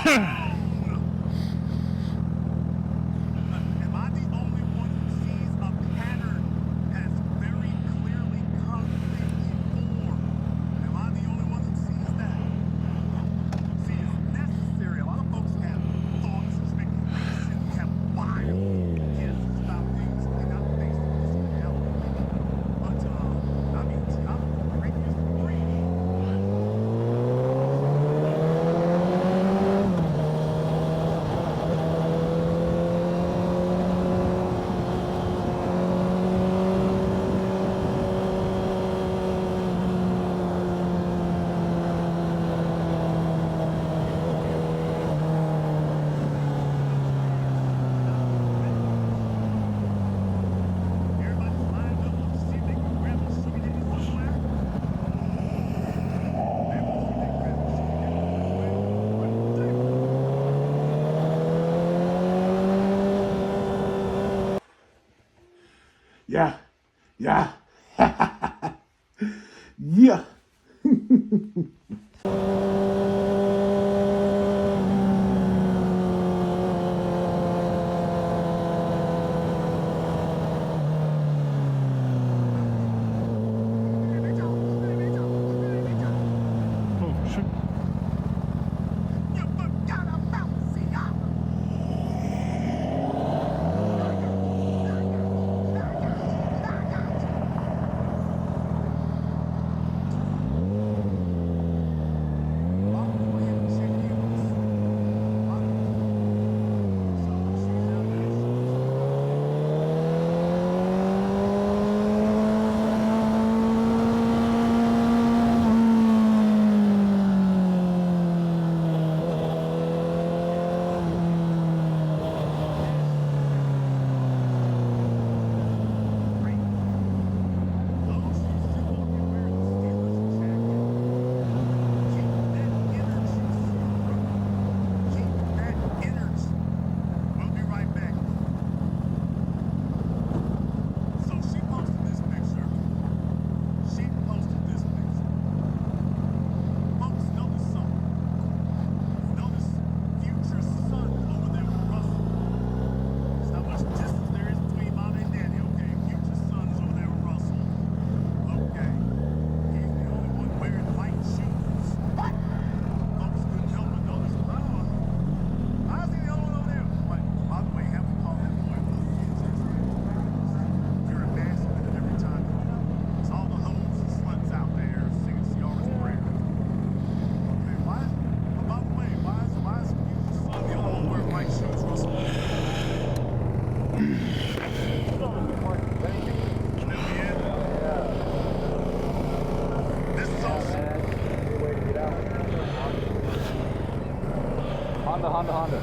Yeah. Yeah. Yeah. Honda. Honda.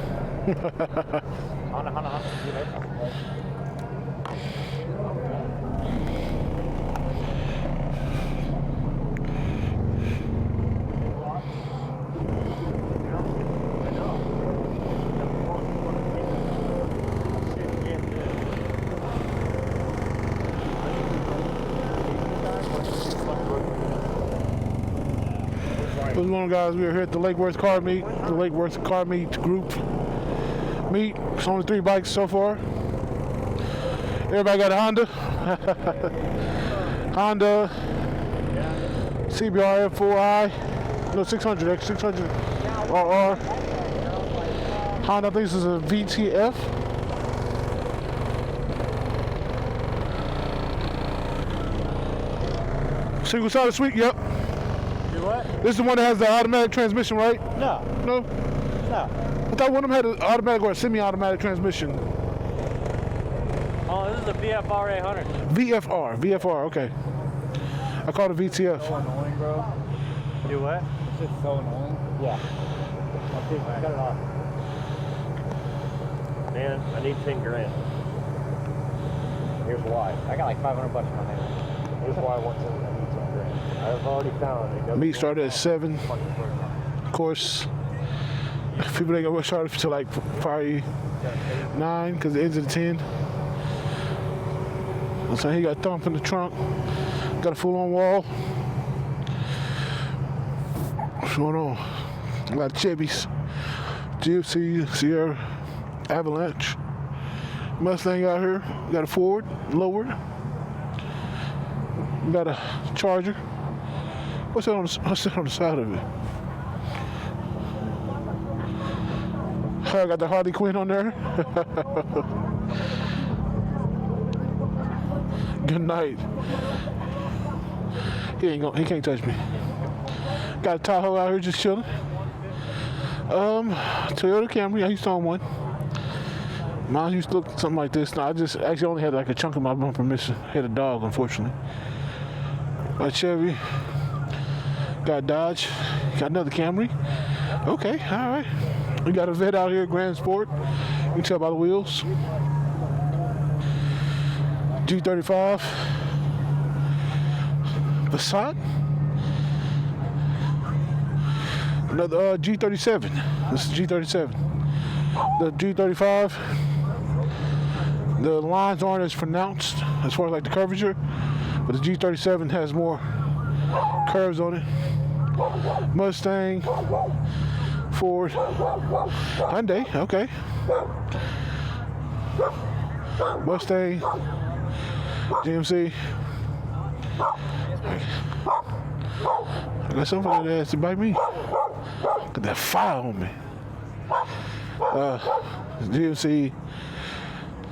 What's going on, guys? We are here at the Lake Worth car meet, the Lake Worth car meet group meet. It's only 3 bikes so far. Everybody got a Honda. Honda CBR F4i, no 600 X600 RR. Honda, I think this is a VTF. Single sided sweep, yep. What? This is the one that has the automatic transmission, right? No. No? No. I thought one of them had an automatic or a semi-automatic transmission. Oh, this is a VFR 800. VFR, okay. I called it VTF. So annoying, bro. Do what? It's just so annoying. Yeah. I'll cut it off. Man, I need 10 grand. Here's why. I got like 500 bucks in my hand. Here's why I want 10 grand. I've already found it. Meet started at 7. Of course, people ain't gonna start until like probably 9 because it ends at 10. So he got thump in the trunk. Got a full-on wall. What's going on? A lot of Chevys. GFC Sierra Avalanche. Mustang out here. Got a Ford, lowered. Got a Charger. What's that on the side of it? I got the Harley Quinn on there. Good night. He can't touch me. Got a Tahoe out here just chilling. Toyota Camry. I used to own one. Mine used to look something like this. No, I just actually only had like a chunk of my bumper missing. Had a dog, unfortunately. A Chevy. Got Dodge. Got another Camry. Okay, all right. We got a vet out here, Grand Sport. You can tell by the wheels. G35. Passat. Another G37. This is G37. The G35. The lines aren't as pronounced as far as like the curvature, but the G37 has more curves on it. Mustang, Ford, Hyundai, okay. Mustang, GMC. I got something on that ass to bite me. Got that fire on me. GMC,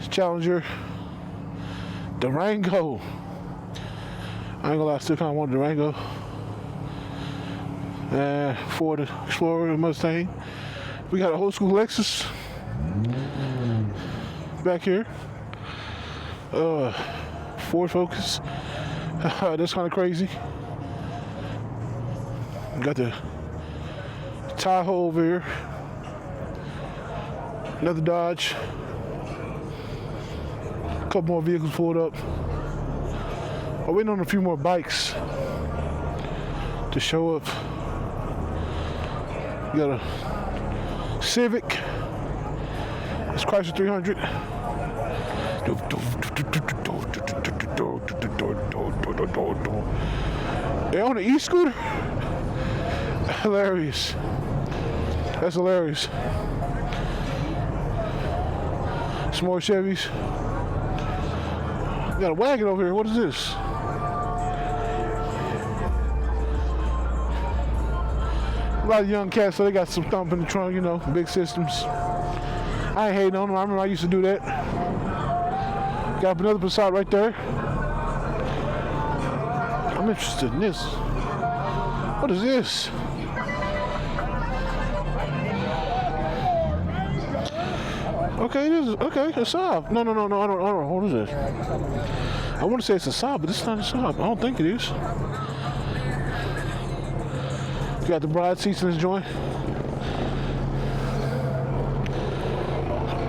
Challenger, Durango. I ain't gonna lie, I still kind of want a Durango. Ford Explorer, Mustang. We got an old school Lexus back here. Ford Focus. That's kind of crazy. We got the Tahoe over here. Another Dodge. A couple more vehicles pulled up. I'm waiting on a few more bikes to show up. We got a Civic. It's Chrysler 300. They're on the e-scooter? Hilarious. That's hilarious. Some more Chevys. We got a wagon over here. What is this? A lot of young cats, so they got some thump in the trunk, you know, big systems. I ain't hating on them. I remember I used to do that. Got another Passat right there. I'm interested in this. What is this? Okay, this is okay. A Saab. No. I don't. What is this? I want to say it's a Saab, but it's not a Saab. I don't think it is. You got the bride seats in this joint.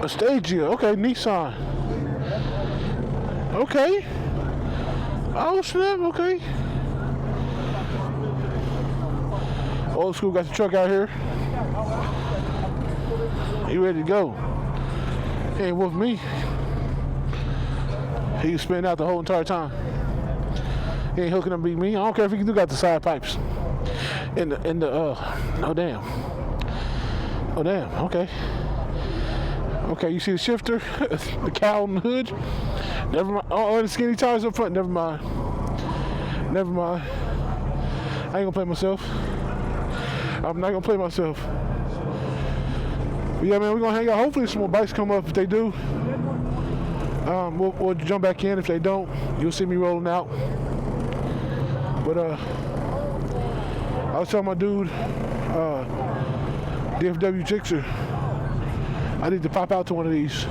A Stagia. Okay, Nissan. Okay. Oh snap. Okay. Old school got the truck out here. You ready to go? He ain't with me. He can spin out the whole entire time. He ain't hooking up beat me. I don't care if he do got the side pipes. Oh damn. Oh damn, okay. Okay, you see the shifter, the cowl on the hood. Never mind. Oh, and the skinny tires up front. Never mind. I ain't gonna play myself. I'm not gonna play myself. But yeah, man, we're gonna hang out. Hopefully some more bikes come up. If they do, we'll jump back in. If they don't, you'll see me rolling out. But I was telling my dude, DFW Jixer, I need to pop out to one of these.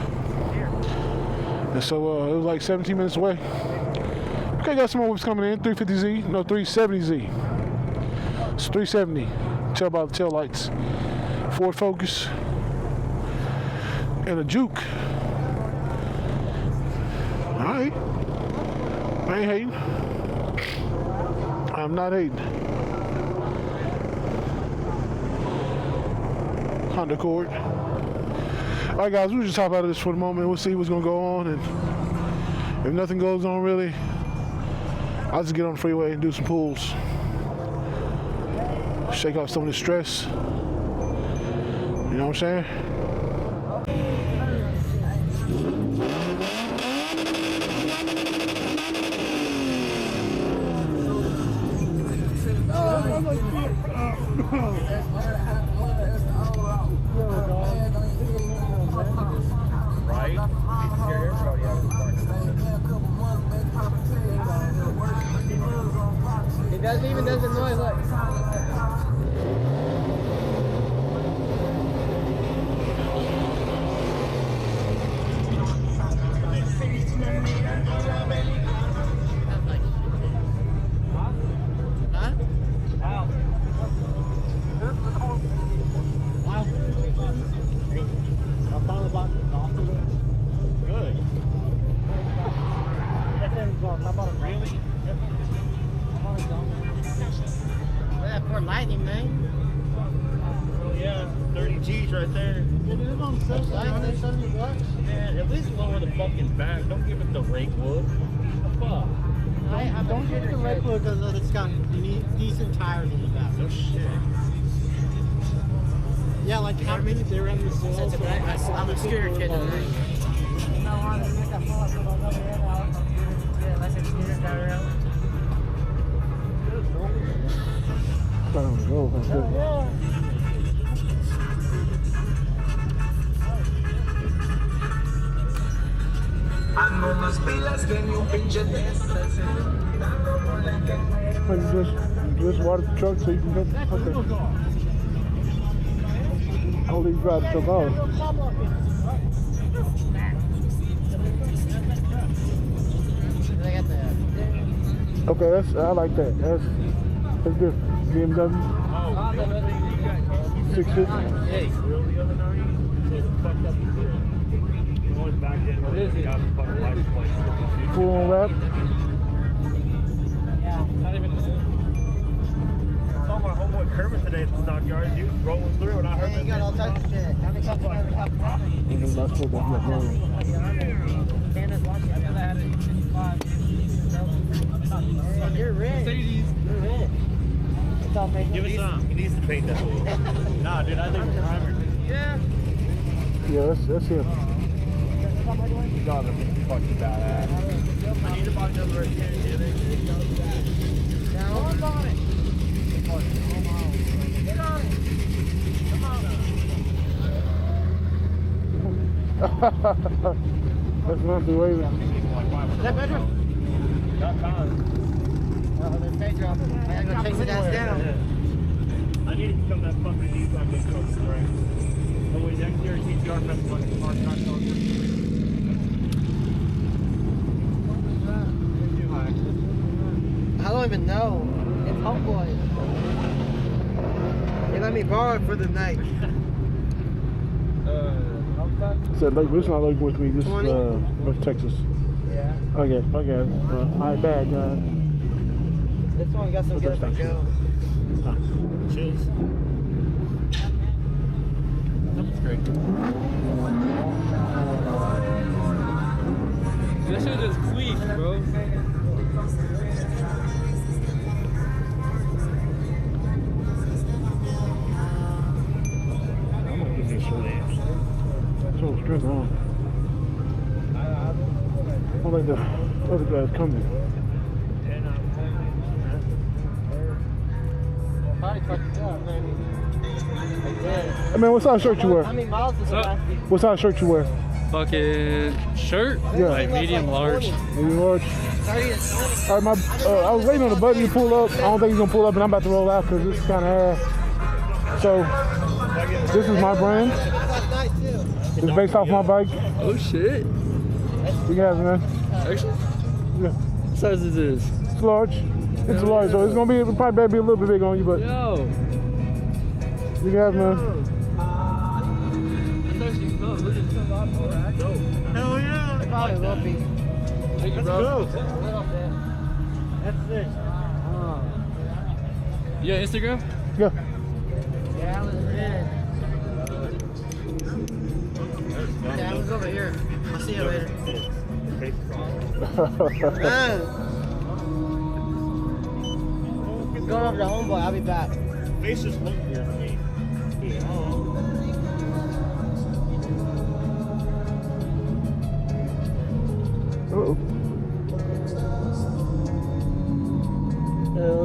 And so it was like 17 minutes away. Okay, got some more whips coming in. 350Z, no 370Z. It's 370. Tell by the tail lights. Ford Focus. And a Juke. Alright. I ain't hating. I'm not hating. Honda Accord. Alright guys, we'll just hop out of this for the moment. We'll see what's gonna go on, and if nothing goes on really, I'll just get on the freeway and do some pulls. Shake off some of the stress. You know what I'm saying? Right? It doesn't even does the noise like. Lightning, man. Oh yeah, 30 G's right there. Lightning, $70. Man, at least lower the fucking back. Don't give it the rake wood. What the fuck? Don't get the red wood because it's got decent tires in the back. No shit. Yeah, like how many they're in the sales. I'm a scooter kid. No, I didn't make that fall. Yeah, like a scooter tire out. Just water the truck so you can go. Okay. I'll leave you drive the truck out. Okay, I like that. That's good. BMW. 650. Hey, real the other night? So it's fucked up. Back in, what is it? Full on wrap. Yeah, not even a I saw my homeboy Kermit today at the stockyard. He was rolling through and I heard you got all types of shit. How many times have you had You're rich. You're rich. Give it some. He needs to paint that wheel. Nah, dude, I think it's primer. Yeah. Yeah, that's him. You got him. Fucking badass. I need to buy another again. Now, hold on it. Get on it. Come on. That's not the way. Is that better? Got time. There's Pedro. I gotta go chase his ass down. I need to become that fucking deep on this coast, right? Oh, wait, next year, TTR Festival, Mark Knox. I don't even know. It's Homeboy. They let me borrow it for the night. Said like this not like with me. This West Texas. Yeah. Okay. Alright, bad. This one got some good to go. Cheers. That's great. This shit is clean, bro. I'm gonna give this short ass. So straight on. I don't think the other guy's coming. Hey man, what size shirt you wear? How many miles does it last? What size shirt you wear? Fucking shirt? Yeah. Like medium large. Medium large. 30 to 20. All right, I was waiting on the button to pull up. I don't think he's gonna pull up, and I'm about to roll out because this is kind of ass. So this is my brand. That's nice too. It's based off my bike. Oh shit. You guys, man. Actually? Yeah. What size is this? It's large. It's large, so it's gonna be it'll probably be a little bit big on you, but Yo. you guys, man. That's actually cool. Look at this. Hell yeah! It probably will be. Thank you, bro. That's it. You got Instagram? Yeah. Yeah, I was in. Yeah, I was over here. I'll see you later. Going over to Homeboy. I'll be back. Face just look here for me.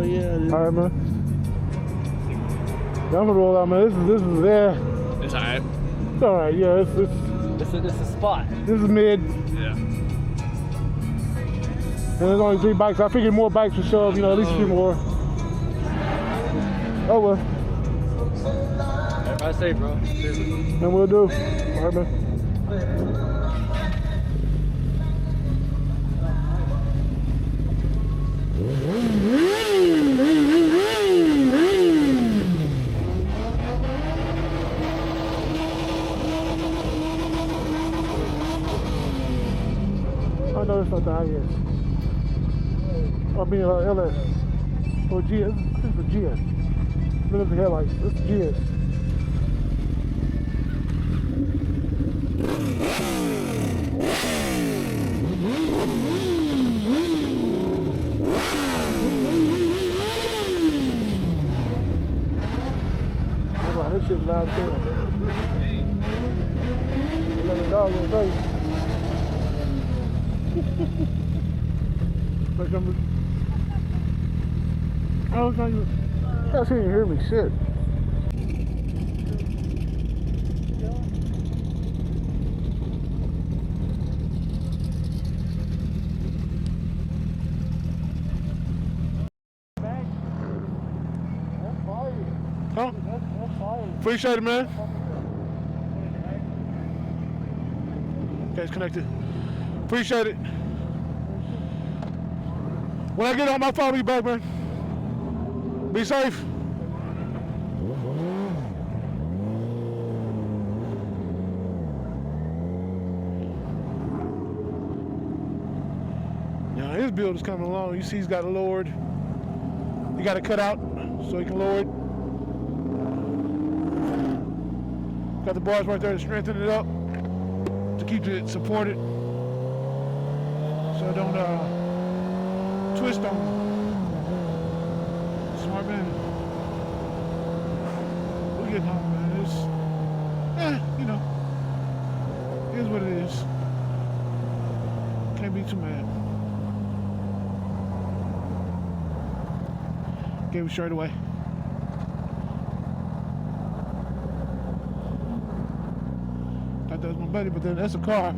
yeah, dude. All right, man. Yeah, I'm gonna roll out, man. This is there. It's alright. It's all right. Yeah, it's It's a spot. this is mid. Yeah. And there's only 3 bikes. I figured more bikes would show up, you know, at least 3 more. Oh well. I say, bro. And we'll do. All right, man. I know it's not the IS. I mean, LS. Or GS. This is the GS. Look at the headlights. This is GS. Wow, this shit's loud too. Let the dog go crazy. Like I was trying to. I can't even hear me. Shit. Huh? Appreciate it, man. Okay, it's connected. Appreciate it. When I get on my phone, I'll be back, man. Be safe. Now his build is coming along. You see he's got it lowered. He got it cut out so he can lower it. Got the bars right there to strengthen it up, to keep it supported, so it don't twist on me. Smart man. We're getting home, man. It's, you know, it is what it is. Can't be too mad. Gave it straight away. Thought that was my buddy, but then that's a car.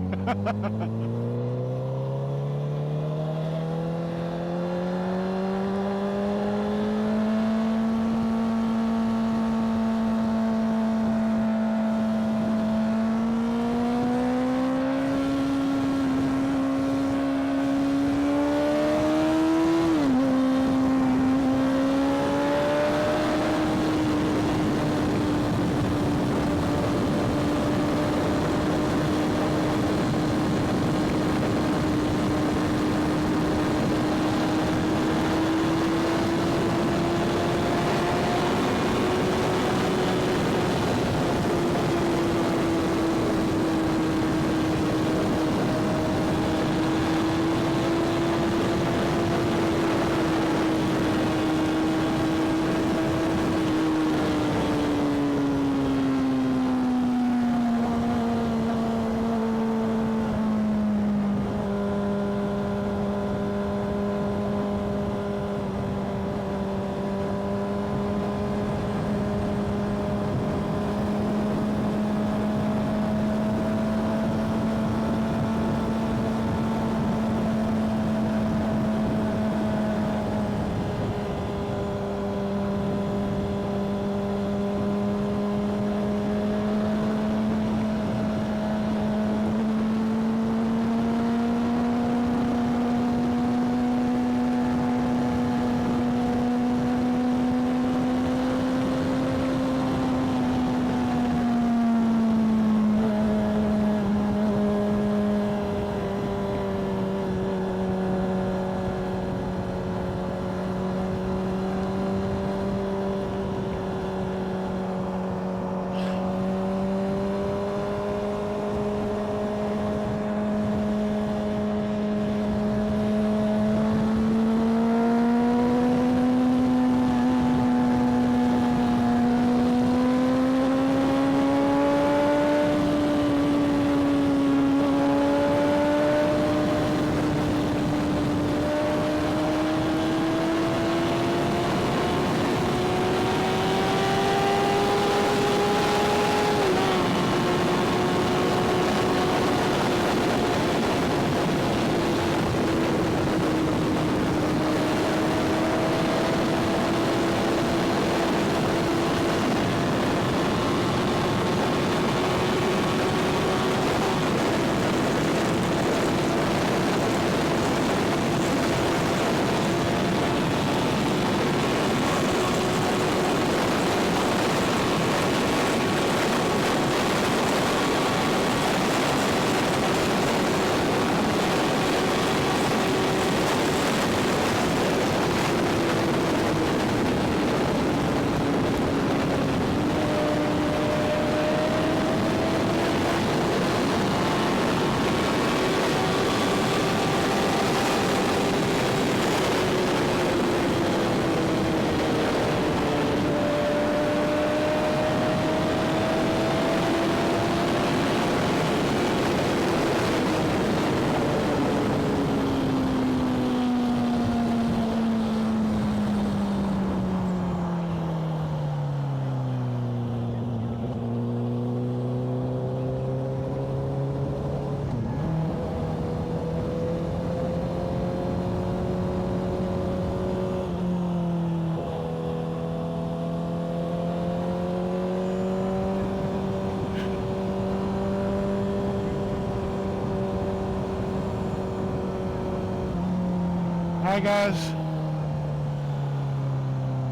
right, guys.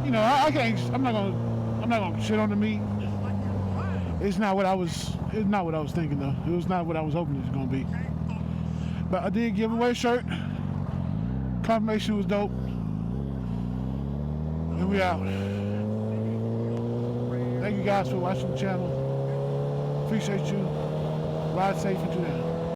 You know, I can't. I'm not gonna shit on the meat. It's not what I was thinking though. It was not what I was hoping it was gonna be. But I did give away a shirt. Confirmation was dope. And we out. Thank you guys for watching the channel. Appreciate you. Ride safe until then.